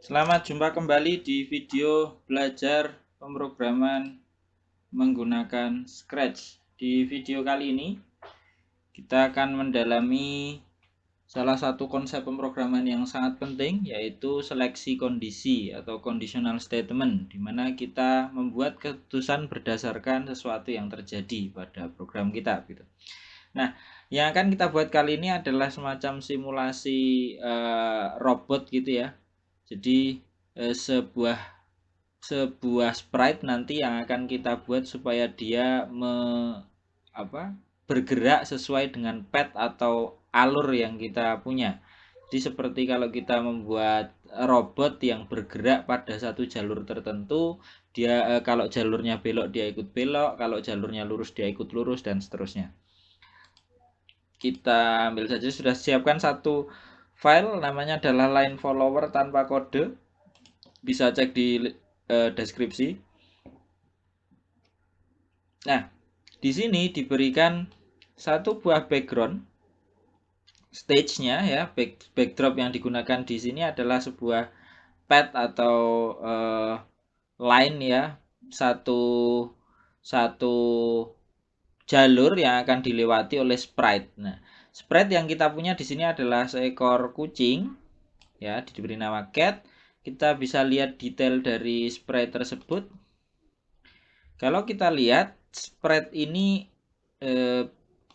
Selamat jumpa kembali di video belajar pemrograman menggunakan Scratch. Di video kali ini kita akan mendalami salah satu konsep pemrograman yang sangat penting, yaitu seleksi kondisi atau conditional statement, di mana kita membuat keputusan berdasarkan sesuatu yang terjadi pada program kita gitu. Nah, yang akan kita buat kali ini adalah semacam simulasi robot gitu ya. Jadi sebuah sprite nanti yang akan kita buat supaya dia bergerak sesuai dengan path atau alur yang kita punya. Jadi seperti kalau kita membuat robot yang bergerak pada satu jalur tertentu, dia kalau jalurnya belok dia ikut belok, kalau jalurnya lurus dia ikut lurus, dan seterusnya. Kita ambil saja, sudah siapkan satu file, namanya adalah line follower tanpa kode. Bisa cek di deskripsi. Nah, di sini diberikan satu buah background stage-nya ya. Backdrop yang digunakan di sini adalah sebuah path atau line ya, satu jalur yang akan dilewati oleh sprite. Nah, sprite yang kita punya di sini adalah seekor kucing ya, diberi nama cat. Kita bisa lihat detail dari sprite tersebut. Kalau kita lihat sprite ini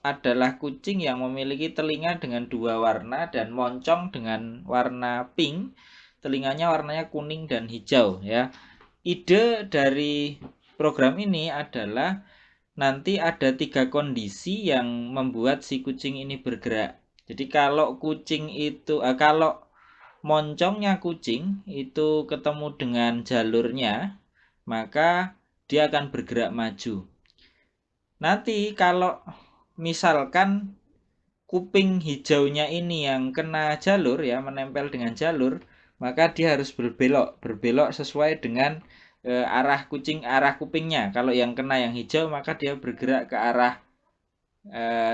adalah kucing yang memiliki telinga dengan dua warna dan moncong dengan warna pink. Telinganya warnanya kuning dan hijau ya. Ide dari program ini adalah nanti ada 3 kondisi yang membuat si kucing ini bergerak. Jadi kalau kalau moncongnya kucing itu ketemu dengan jalurnya, maka dia akan bergerak maju. Nanti kalau misalkan kuping hijaunya ini yang kena jalur ya, menempel dengan jalur, maka dia harus berbelok sesuai dengan arah kupingnya. Kalau yang kena yang hijau, maka dia bergerak ke arah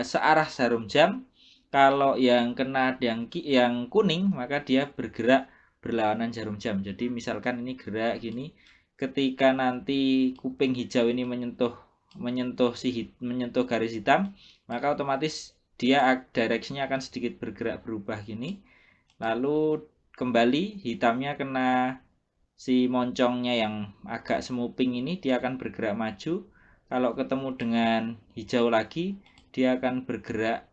searah jarum jam. Kalau yang kena yang kuning, maka dia bergerak berlawanan jarum jam. Jadi misalkan ini gerak gini, ketika nanti kuping hijau ini menyentuh garis hitam, maka otomatis dia direksinya akan sedikit berubah gini. Lalu kembali hitamnya kena si moncongnya yang agak semu pink ini, dia akan bergerak maju. Kalau ketemu dengan hijau lagi, dia akan bergerak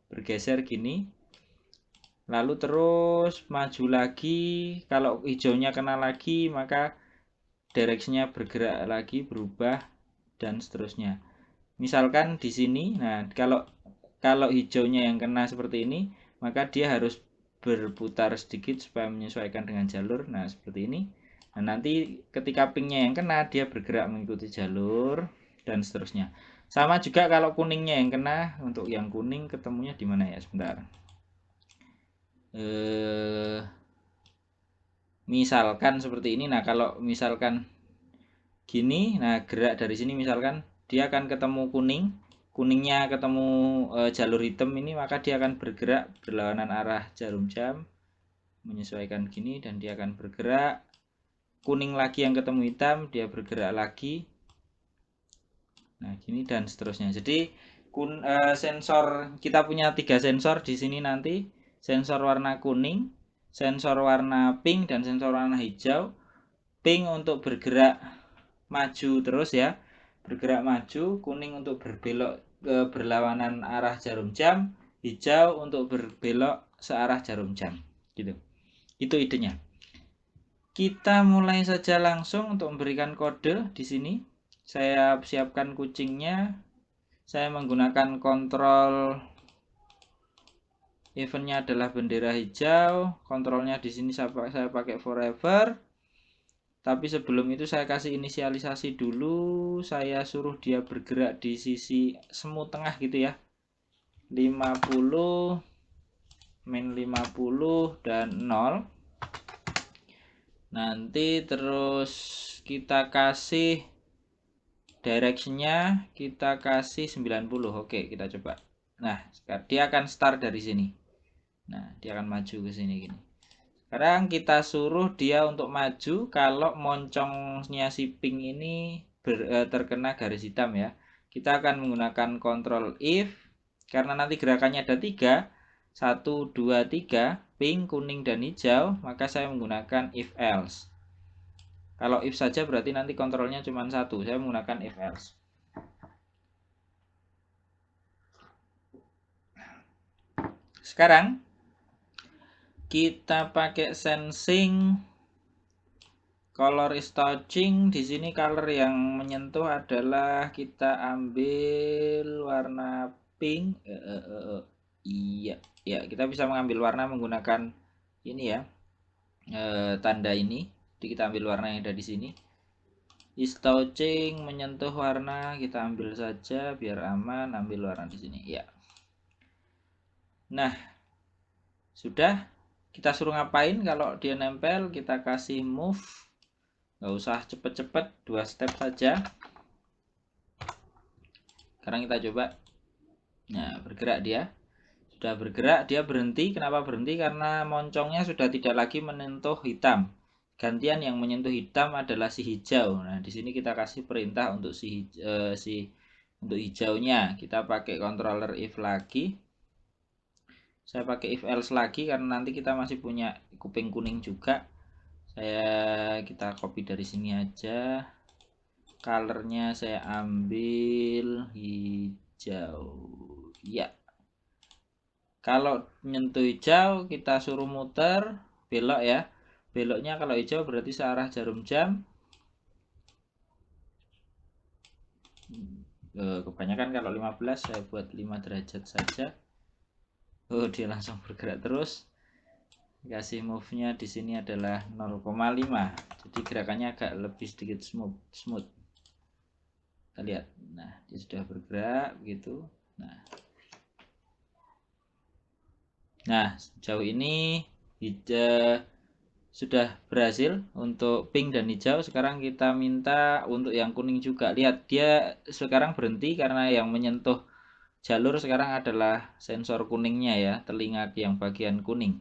bergeser gini. Lalu terus maju lagi. Kalau hijaunya kena lagi, maka direksinya bergerak lagi, berubah, dan seterusnya. Misalkan di sini, nah kalau hijaunya yang kena seperti ini, maka dia harus berputar sedikit supaya menyesuaikan dengan jalur. Nah, seperti ini. Nah, nanti ketika pinknya yang kena, dia bergerak mengikuti jalur, dan seterusnya. Sama juga kalau kuningnya yang kena, untuk yang kuning ketemunya di mana ya? Sebentar. Misalkan seperti ini. Nah, kalau misalkan gini, nah gerak dari sini misalkan dia akan ketemu kuningnya ketemu jalur hitam ini, maka dia akan bergerak berlawanan arah jarum jam, menyesuaikan gini, dan dia akan bergerak. Kuning lagi yang ketemu hitam, dia bergerak lagi. Nah, gini dan seterusnya. Jadi sensor kita punya 3 sensor di sini nanti. Sensor warna kuning, sensor warna pink, dan sensor warna hijau. Pink untuk bergerak maju terus ya, bergerak maju. Kuning untuk berbelok berlawanan arah jarum jam. Hijau untuk berbelok searah jarum jam gitu. Itu idenya. Kita mulai saja langsung untuk memberikan kode di sini. Saya siapkan kucingnya. Saya menggunakan kontrol eventnya adalah bendera hijau. Kontrolnya di sini saya pakai forever. Tapi sebelum itu saya kasih inisialisasi dulu. Saya suruh dia bergerak di sisi semu tengah gitu ya. 50, min 50, dan 0. Nanti terus kita kasih directionnya, kita kasih 90. Oke, kita coba. Nah, dia akan start dari sini. Nah, dia akan maju ke sini gini. Sekarang kita suruh dia untuk maju kalau moncongnya si pink ini terkena garis hitam ya. Kita akan menggunakan control if, karena nanti gerakannya ada 3, 1, 2, 3, pink, kuning, dan hijau, maka saya menggunakan if else. Kalau if saja berarti nanti kontrolnya cuma 1, saya menggunakan if else. Sekarang kita pakai sensing color is touching. Di sini color yang menyentuh adalah kita ambil warna pink. Iya, ya kita bisa mengambil warna menggunakan ini ya, tanda ini. Jadi kita ambil warna yang ada di sini. Is touching menyentuh warna, kita ambil saja biar aman. Ambil warna di sini ya. Nah, sudah. Kita suruh ngapain kalau dia nempel? Kita kasih move. Nggak usah cepet-cepet, 2 step saja. Sekarang kita coba. Nah, bergerak dia. Sudah bergerak, dia berhenti. Kenapa berhenti? Karena moncongnya sudah tidak lagi menyentuh hitam. Gantian yang menyentuh hitam adalah si hijau. Nah, di sini kita kasih perintah untuk untuk hijaunya. Kita pakai controller if lagi. Saya pakai if else lagi karena nanti kita masih punya kuping kuning juga. Kita copy dari sini aja. Colornya saya ambil hijau. Ya. Kalau menyentuh hijau kita suruh muter, belok ya. Beloknya kalau hijau berarti searah jarum jam. Kebanyakan kalau 15 saya buat 5 derajat saja. Oh, dia langsung bergerak terus. Kasih move-nya di sini adalah 0,5. Jadi gerakannya agak lebih sedikit smooth. Kita lihat. Nah, dia sudah bergerak begitu. Nah, sejauh ini sudah berhasil untuk pink dan hijau. Sekarang kita minta untuk yang kuning juga. Lihat, dia sekarang berhenti karena yang menyentuh jalur sekarang adalah sensor kuningnya ya, telinga yang bagian kuning.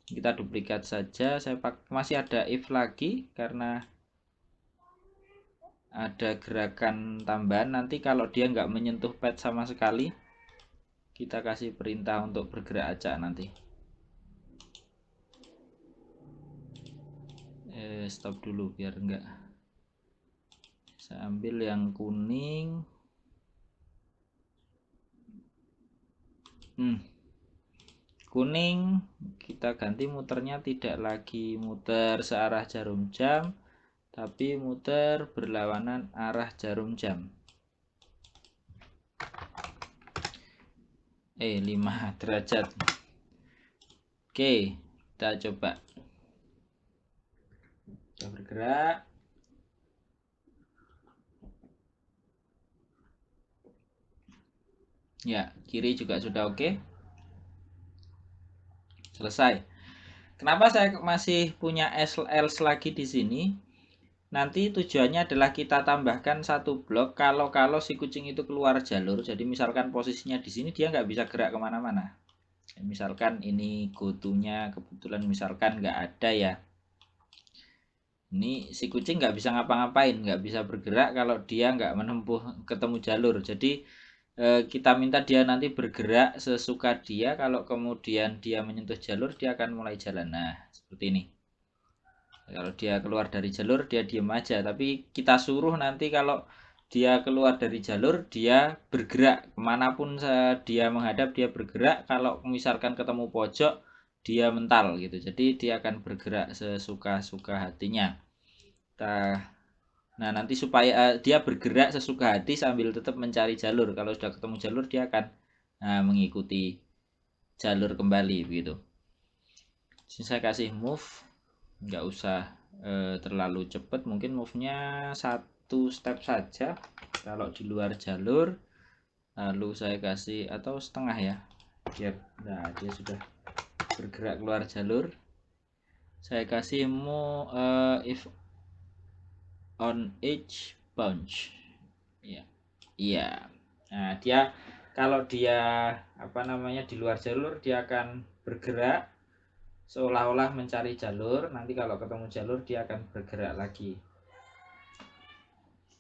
Kita duplikat saja. Saya masih ada if lagi karena ada gerakan tambahan. Nanti kalau dia nggak menyentuh pad sama sekali, kita kasih perintah untuk bergerak aja nanti. Stop dulu biar enggak. Saya ambil yang kuning. Kuning kita ganti muternya tidak lagi muter searah jarum jam, tapi muter berlawanan arah jarum jam. 5 derajat. Oke, kita coba. Kita bergerak. Ya, kiri juga sudah oke. Selesai. Kenapa saya masih punya else lagi di sini? Nanti tujuannya adalah kita tambahkan satu blok kalau si kucing itu keluar jalur. Jadi misalkan posisinya di sini dia nggak bisa gerak kemana-mana. Misalkan ini go-to-nya kebetulan misalkan nggak ada ya. Ini si kucing nggak bisa ngapa-ngapain, nggak bisa bergerak kalau dia nggak menempuh ketemu jalur. Jadi kita minta dia nanti bergerak sesuka dia. Kalau kemudian dia menyentuh jalur, dia akan mulai jalan. Nah, seperti ini. Kalau dia keluar dari jalur, dia diem aja. Tapi kita suruh nanti kalau dia keluar dari jalur, dia bergerak. Kemanapun dia menghadap, dia bergerak. Kalau misalkan ketemu pojok, dia mental gitu. Jadi dia akan bergerak sesuka-suka hatinya. Nah, nanti supaya dia bergerak sesuka hati sambil tetap mencari jalur. Kalau sudah ketemu jalur, dia akan mengikuti jalur kembali begitu. Jadi saya kasih move, nggak usah terlalu cepat. Mungkin move-nya 1 step saja kalau di luar jalur. Lalu saya kasih atau setengah ya. Nah, dia sudah bergerak keluar jalur. Saya kasih move if on edge bounce. Ya. Iya. Nah, kalau dia di luar jalur dia akan bergerak seolah-olah mencari jalur. Nanti kalau ketemu jalur dia akan bergerak lagi.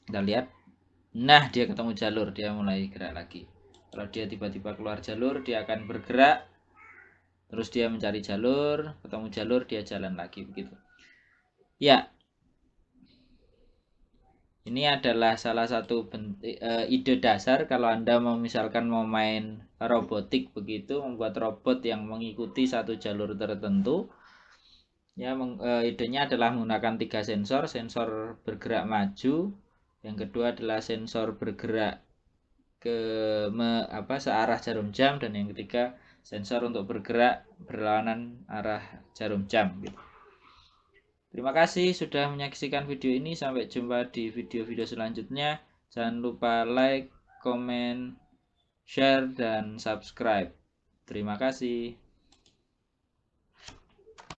Kita lihat, nah dia ketemu jalur, dia mulai gerak lagi. Kalau dia tiba-tiba keluar jalur, dia akan bergerak, terus dia mencari jalur, ketemu jalur, dia jalan lagi, begitu ya. Ini adalah salah satu ide dasar kalau Anda misalkan mau main robotik begitu, membuat robot yang mengikuti satu jalur tertentu. Ya, idenya adalah menggunakan 3 sensor. Sensor bergerak maju, yang kedua adalah sensor bergerak searah jarum jam, dan yang ketiga sensor untuk bergerak berlawanan arah jarum jam gitu. Terima kasih sudah menyaksikan video ini. Sampai jumpa di video-video selanjutnya. Jangan lupa like, comment, share, dan subscribe. Terima kasih.